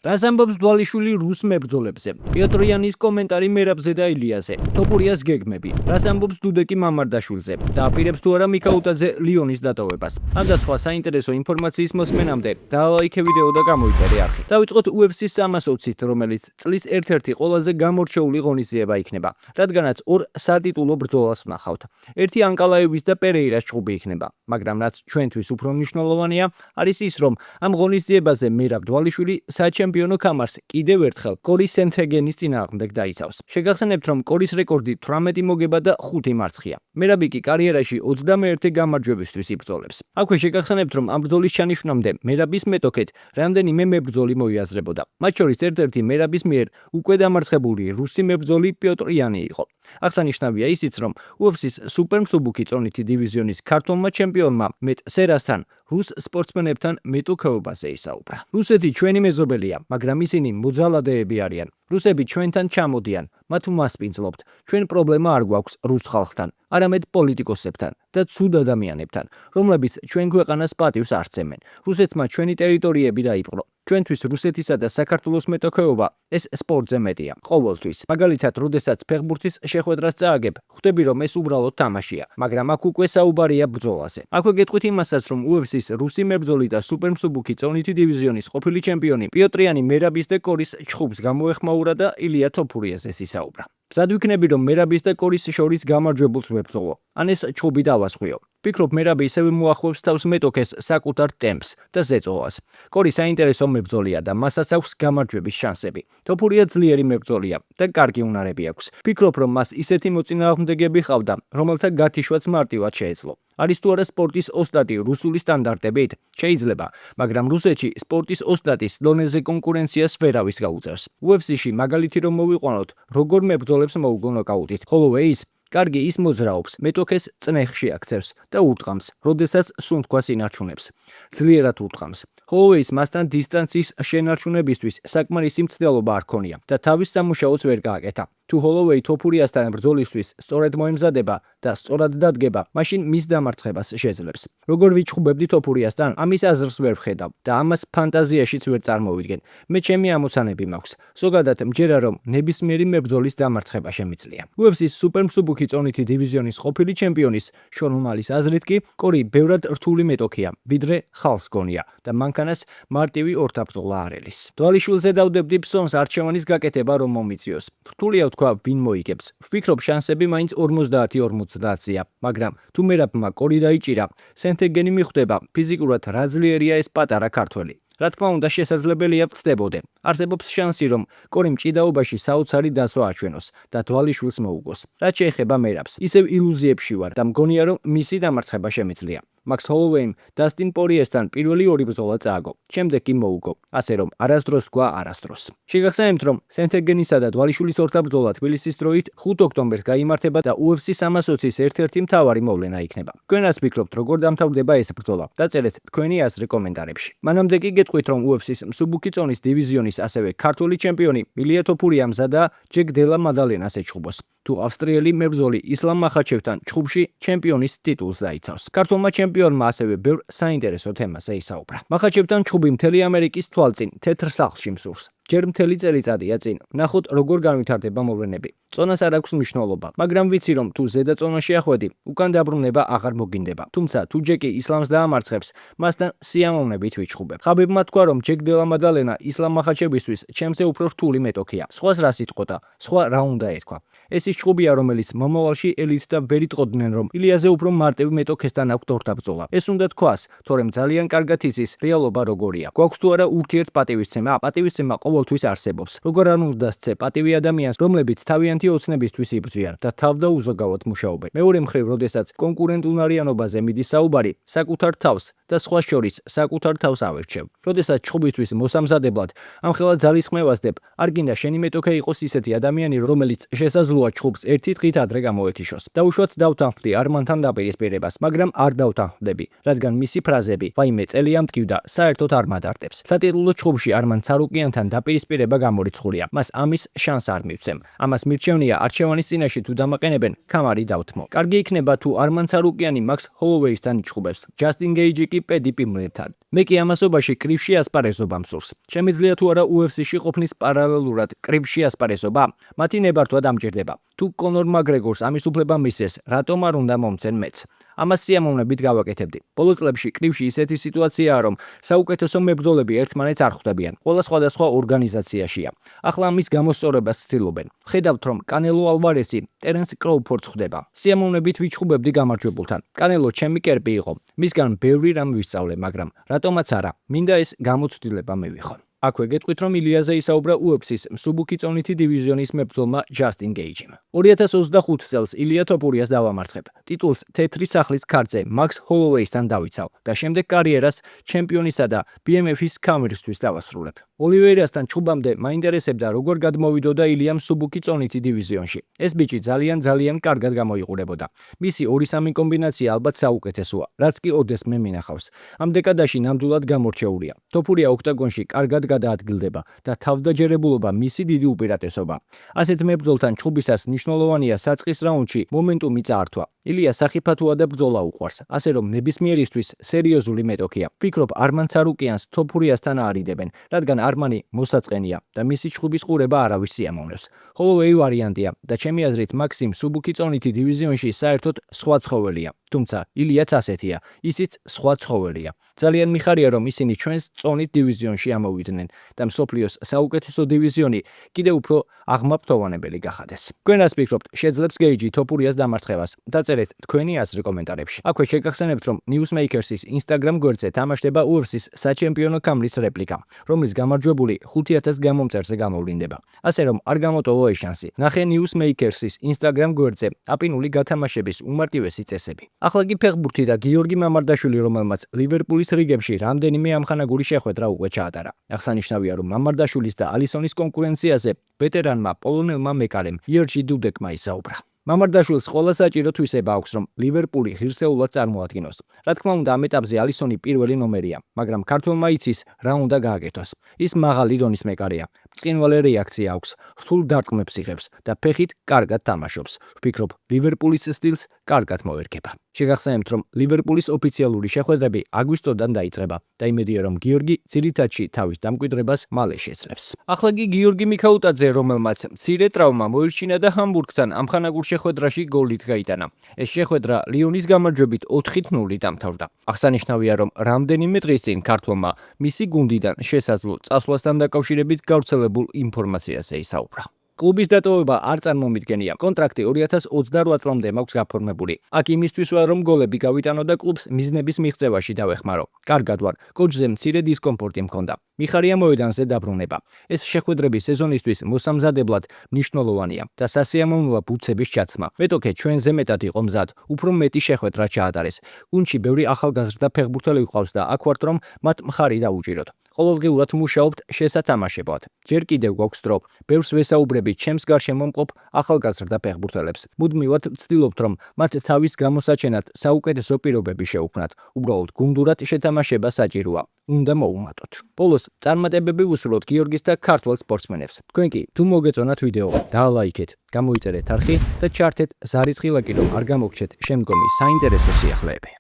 რას ამბობს დვალიშვილი რუს მებრძოლებზე? პიოტრ იანის კომენტარი მერაბზე და ილიაზე. თოფურიას გეგმები. რას ამბობს დუდეკი მამარდაშვილზე? დააპირებს თუ არა მიქაუტაძე ლიონის დატოვებას. ამ და სხვა საინტერესო ინფორმაციის მოსმენამდე დალაიქე ვიდეო და გამოიწერე არხი. დავიწყოთ UFC-ს 320-ით, რომელიც წლის ერთ-ერთი ყველაზე გამორჩეული ღონისძიება იქნება, რადგანაც ორ სატიტულო ბრძოლას ვნახავთ. ერთი ანკალაევის და პერეირას ჭუბი იქნება, მაგრამ რაც ჩვენთვის უფრო მნიშვნელოვანია, არის ის, რომ ამ ღონისძიებაზე მერაბ დვალიშვილი საჩემპიონო კამარს კიდევ ერთხელ კორი სენთეგენის წინააღმდეგ დაიცავს. შეგახსენებთ, რომ კორის რეკორდი 18 მოგება და 5 მარცხია. მერაბი კი კარიერაში 21 გამარჯვებისთვის იბრძოლებს. აქვე შეგახსენებთ, რომ ამ ბრძოლის ჩანიშვნამდე მერაბის მეტოქეთ რამდენიმე მებრძოლი მოიაზრებოდა. მათ შორის ერთ-ერთი მერაბის მიერ უკვე დამარცხებული რუსი მებრძოლი პიოტრ იანი იყო. აღსანიშნავია ისიც, რომ UFC-ს სუპერმსუბუქი წონითი დივიზიონის ქართულმა ჩემპიონმა მეტ სერასთან რუს სპორტსმენებთან მეტოქეობაზე ისაუბრა. რუსეთი ჩვენი მეზობელია, მაგრამ ისინი მოძალადეები არიან. რუსები ჩვენთან ჩამოდიან, მათ ვმასპინძლობთ. ჩვენ პრობლემა არ გვაქვს რუს ხალხთან, არამედ პოლიტიკოსებთან და ცუდ ადამიანებთან, რომლებიც ჩვენ ქვეყანას პატივს არ სცემენ. რუსეთმა ჩვენი ტერიტორიები დაიპყრო. ჩვენთვის რუსეთისა და საქართველოს მეტოქეობა ეს სპორტზე მეტია, ყოველთვის. მაგალითად, როდესაც ფეხბურთის შეხვედრას წააგებ, ხვდები, რომ ეს უბრალოდ თამაშია, მაგრამ აქ უკვე საუბარია ბრძოლაზე. აქვე გეტყვით იმასაც, რომ UFC-ს რუსი მებრძოლი და სუპერმსუბუქი წონითი დივიზიონის ყოფილი ჩემპიონი პიოტრ იანი მერაბის და კორის ჩხუბს გამოეხმაურა და ილია თოფურიაზეს ისაუბრა. მზად ვიქნები, რომ მერაბის და კორის შორის გამარჯვებულს ვებრძოლო, ან ეს ჩხუბი დავასხვიო. ვფიქრობ, მერაბი ისევე მოახლოვს თავს მეტოქეს საკუთარ ტემპს და ზეწოლას. კორი საინტერესო მებრძოლია და მასაც აქვს გამარჯვების შანსები. თოფურია ძლიერი მებრძოლია და კარგი უნარები აქვს. ვფიქრობ, რომ მას ისეთი მოწინააღმდეგეები ჰყავდა, რომელთა გათიშვაც მარტივად შეეძლო. არის თუ არა სპორტის ოსტატი რუსული სტანდარტებით? შეიძლება, მაგრამ რუსეთში სპორტის ოსტატის დონეზე კონკურენციას ვერავის გაუწევს. UFC-ში მაგალითი რომ მოვიყვანოთ, როგორ მებრძოლებს მოუგო ნოკაუტით, ხოლო ის კარგი ის მოძრაობს, მეტოქეს წნეხში აქცევს და ურტყამს, როდესაც სუნთქვას ინარჩუნებს. ძლიერად ურტყამს. ხოლო ის მასთან დისტანციის შენარჩუნებისთვის საკმარისი მცდელობა არ ქონია და თავის სამუშაოც ვერ გააკეთა. თუ ჰოლოვეი თოფურიასთან ბრძოლისთვის სწორედ მოემზადება და სწორად დადგება, მაშინ მის დამარცხებას შეძლებს. როგორ ვიჩხუბებდი თოფურიასთან? ამის აზრს ვერ ვხედავ და ამას ფანტაზიაშიც ვერ წარმოვიდგენ. მე ჩემი ამოცანები მაქვს. ზოგადად მჯერა, რომ ნებისმიერი მებრძოლის დამარცხება შემიძლია. UFC-ს სუპერმსუბუქი წონითი დივიზიონის ყოფილი ჩემპიონის შონ უმალის აზრით კი კორი ბევრად რთული მეტოქია, ვიდრე ხალხს გონია და მანქანას მარტივი ორთაბრძოლა არ ელის. დვალიშვილზე დავდებდი ფსონს არჩევანის გაკეთება რომ მომიწიოს. რთულია თქვა ვინ მოიგებს. ვფიქრობ შანსები მაინც 50-50-ია, მაგრამ თუ მერაბმა კორი დაიჭირა, სენთეგენი მიხვდება ფიზიკურად რა ძლიერია ეს პატარა ქართველი. რა თქმა უნდა შესაძლებელია ვწდებოდე. არსებობს შანსი, რომ კორიმ ჭიდაობაში საოცარი დასვა აჩვენოს და დვალიშვილს მოუგოს. რაც შეეხება მერაბს, ისევ ილუზიებში ვარ და მგონია, რომ მისი დამარცხება შემიძლია. მაქს ჰოლოვეიმ დასტინ პორიესთან პირველი ორი ბრძოლა წააგო, შემდეგ კი მოუგო, ასე რომ არასდროს თქვა არასდროს. შეგახსენებთ, რომ სენთეგენისა და დვალიშვილის ორთაბრძოლა თბილისის დროით 5 ოქტომბერს გაიმართება და UFC 320-ის ერთ-ერთი მთავარი მოვლენა იქნება. თქვენ რას ფიქრობთ, როგორ დამთავრდება ეს ბრძოლა? დაწერეთ თქვენი აზრი კომენტარებში. მანამდე კი გეტყვით, რომ UFC-ს მსუბუქი წონის დივიზიონის ასევე ქართული ჩემპიონი ილია თოფურია მზადა ჯეკ დელა მადალენას ეჩხუბოს. თუ ავსტრიელი მებრძოლი ისლამ მახაჩევთან ჩხუბში ჩემპიონის ტიტულს დაიცავს. ქართულმა ჩემპიონმა ასევე ბევრ საინტერესო თემაზე ისაუბრა. მახაჩევთან ჩხუბი მთელი ამერიკის თვალწინ თეთრ სახლში მსურს. ჯერ მთელი წელიწადია წინ. ნახოთ როგორ განვითარდება მოვლენები. წონას არ აქვს მნიშვნელობა, მაგრამ ვიცი რომ თუ ზედა წონაში ახვედი, უკან დაბრუნება აღარ მოგინდება. თუმცა თუ ჯეკი ისლამს დაამარცხებს, მასთან სიამოვნებით ვიჩხუბებ. ხაბიბმა თქვა რომ ჯეკ დელა მადალენა ისლამ მახაჩევისთვის ჩემზე უფრო რთული მეტოქია. სხვას რას იტყოდა? სხვა რა უნდა ეთქვა? ეს ის ჩხუბია, რომელიც მომავალში ელიტთა ვერ იტყოდნენ, რომ ილიაზე უფრო მარტივ მეტოქესთან აქვს ორთაბრძოლა. ეს უნდა თქვას, თორემ ძალიან კარგად იცის რეალობა როგორია. გვაქვს თუ არა ურთიერთპატივისცემა? პატივისცემა ყოველთვის არსებობს. როგორ არ უნდა სცე პატივი ადამიანს, რომლებიც თავიანთი ოცნებისთვის იბრძვიან და თავდაუზოგავად მუშაობენ. მეორე მხრივ, როდესაც კონკურენტუნარიანობაზე მიდის საუბარი, საკუთარ თავს და სხვა შორის საკუთარ თავს ავერჩევ. როდესაც ჩხუბისთვის მოსამზადებლად ამხელა ძალისხმევას დებ, არ გინდა შენი მეტოქე იყოს ისეთი ადამიანი, რომელიც შესაძლოა ჩხუბს ერთი დღით ადრე გამოეთიშოს. დაუშვათ დავთანხმდი არმანთან დაპირისპირებას, მაგრამ არ დავთანხმდები, რადგან მისი ფრაზები ვაიმე წელია მტკივდა, საერთოდ არ მადარტებს. სატიტულო ჩხუბში არმან ცარუკიანთან დაპირისპირება გამორიცხულია. მას ამის შანს არ მივცემ. ამას მირჩევ მირჩევნია არჩევანის წინაშე თუ დამაყენებენ, კამარი დავთმო. კარგი იქნება თუ არმან ცარუკიანი მაქს ჰოლოვეისთან იჩხუბებს, ჯასტინ გეიჯი კი პედი პიმლერთან. მე კი ამასობაში კრივში ასპარეზობა მსურს. შემიძლია თუ არა UFC-ში ყოფნის პარალელურად კრივში ასპარეზობა? მათი ნებართვა დამჭირდება. თუ კონორ მაგრეგორს ამის უფლება მისცეს, რატომ არ უნდა მომცენ მეც? ამას სიამოვნებით გავაკეთებდი. ბოლო წლებში კრივში ისეთი სიტუაციაა, რომ საუკეთესო მებრძოლები ერთმანეთს არ ხვდებიან. ყველა სხვადასხვა ორგანიზაციაშია. ახლა ამის გამოსწორებას ცდილობენ. ხედავთ, რომ კანელო ალვარესი ტერენს კროუფორდს ხვდება. სიამოვნებით ვიჩხუბებდი გამარჯვებულთან. კანელო ჩემი კერპი იყო. მისგან ბევრი რამ ვისწავლე, მაგრამ რატომაც არა, მინდა ეს გამოცდილება მივიღო. აქვე გეტყვით, რომ ილიაზე ისაუბრა UFC-ს მსუბუქი წონითი დივიზიონის მებრძოლმა ჯასტინ გეიჯიმ. 2025 წელს ილია თოფურიას დავამარცხებ. ტიტულს თეთრი სახლის ქარწე მაქს ჰოლოვეისთან დავიცავ და შემდეგ კარიერას ჩემპიონისა და BMF-ის კამერისთვის დავასრულებ. ოლივეირასთან ჩხუბამდე მაინტერესებდა როგორ გადმოვიდოდა ილიამ მსუბუქი წონითი დივიზიონში. ეს ბიჭი ძალიან კარგად გამოიყურებოდა. მისი 2-3 კომბინაცია ალბათ საუკეთესოა, რაც კი ოდეს მე მინახავს. ამ დეკადაში ნამდვილად გამორჩეულია. თოფურია ოქტაგონში კარგად გადაადგილდება და თავდაჯერებულობა მისი დიდი უპირატესობა. ასეთ მებრძოლთან ჩხუბისას მნიშვნელოვანია საწყის რაუნდში მომენტუმი წაართვა. ილია სახიფათოა და ბრძოლა უყვარს, ასე რომ ნებისმიერისთვის სერიოზული მეტოქია. ვფიქრობ, არმან ცარუკიანს თოფურიასთან არიდებენ, რადგან არმანი მოსაწყენია და მისი ჩხუბის ყურება არავის სიამოვნებს. ჰოლოვეი ვარიანტია და ჩემი აზრით მაქსიმ მსუბუქი წონითი დივიზიონში საერთოდ სხვა ცხოველია. თუმცა ილიაც ასეთია, ისიც სხვა ცხოველია. ძალიან მიხარია, რომ ისინი ჩვენს წონით დივიზიონში ამოვიდნენ და მსოფლიოს საუკეთესო დივიზიონი კიდევ უფრო აღმაფრთოვანებელი გახადეს. თქვენ რას ფიქრობთ, შეძლებს გეიჯი თოფურიას დამარცხებას? დაწერეთ თქვენი აზრი კომენტარებში. აქვე შეგახსენებთ, რომ Newsmakers-ის Instagram გვერდზე თამაშდება UFC-ს საჩემპიონო კამრის რეპლიკა, რომლის გამარჯვებული 5000 გამომწერზე გამოვლინდება. ასე რომ არ გამოტოვო ეს შანსი. ნახე Newsmakers-ის Instagram გვერდზე აპინული გათამაშების უმარტივესი წესები. ახლა კი ფეხბურთი და გიორგი მამარდაშვილი, რომელმაც ლივერპულის რიგებში რამდენიმე ამხანაგური შეხვედრა უკვე ჩაატარა. აღსანიშნავია, რომ მამარდაშვილის და ალისონის კონკურენციაზე ვეტერანმა პოლონელმა მეკარემ იერჯი დუდეკმა ისაუბრა. მამარდაშვილს ყველა საჭირო თვისება აქვს, რომ ლივერპული ღირსეულად წარმოადგინოს. რა თქმა უნდა, ამ ეტაპზე ალისონი პირველი ნომერია, მაგრამ ქართველმა იცის რა უნდა გააკეთოს. ის მაღალი დონის მეკარეა, ბრწყინვალე რეაქცია აქვს, რთულ დარტყმებს იღებს და ფეხით კარგად თამაშობს. ვფიქრობ, ლივერპულის სტილს კარგად მოერგება. შეგახსენებთ, რომ ლივერპულის ოფიციალური შეხვედრები აგვისტოდან დაიწყება და იმედია, რომ გიორგი ძირითადში თავის დამკვიდრებას მალე შეძლებს. ახლა კი გიორგი მიქაუტაძე, რომელმაც მცირე ტრავმა მოირჩინა და ჰამბურგთან ამხანაგურ შეხვედრაში გოლით გაიტანა. ეს შეხვედრა ლიონის გამარჯვებით 4-0 დამთავრდა. აღსანიშნავია, რომ რამდენიმე დღის წინ ქართველმა მისი გუნდიდან შესაძლო წასვლასთან დაკავშირებით გავრცელებულ ინფორმაციაზე ისაუბრა. კლუბის დატოვება არ წარმომიდგენია. კონტრაქტი 2028 წლამდე მაქვს გაფორმებული. აქ იმისთვის ვარ, რომ გოლები გავიტანო და კლუბს მიზნების მიღწევაში დავეხმარო. კარგად ვარ. კოჭზე მცირე დისკომფორტი მქონდა. მიხარია მოედანზე დაბრუნება. ეს შეხვედრები სეზონისთვის მოსამზადებლად მნიშვნელოვანია და სასიამოვნოა ბუცების ჩაცმა. მეტოქე ჩვენზე მეტად იყო მზად, უფრო მეტი შეხვედრა ჩაატარეს. გუნდში ბევრი ახალგაზრდა ფეხბურთელი ყავს და აქ ვართ, რომ მათ მხარი დაუჭიროთ. ყოველდღიურად მუშაობთ შესათამაშებლად. ჯერ კიდევ გვაქვს დრო. ბევრს ვესაუბრები ჩემს გარშემო მყოფ ახალგაზრდა ფეხბურთელებს. მუდმივად ვცდილობთ, რომ მათ თავის გამოსაჩენად საუკეთესო პირობები შეუქმნათ. უბრალოდ გუნდურად შეთამაშება საჭიროა. უნდა მოუმატოთ. ბოლოს წარმატებები ვუსურვოთ გიორგის და ქართველ სპორტსმენებს. თქვენ კი თუ მოგეწონათ ვიდეო, დაალაიქეთ, გამოიწერეთ არხი და ჩართეთ ზარიცხი ლайკი, რომ არ გამოგჩეთ შემდგომი საინტერესო სიახლეები.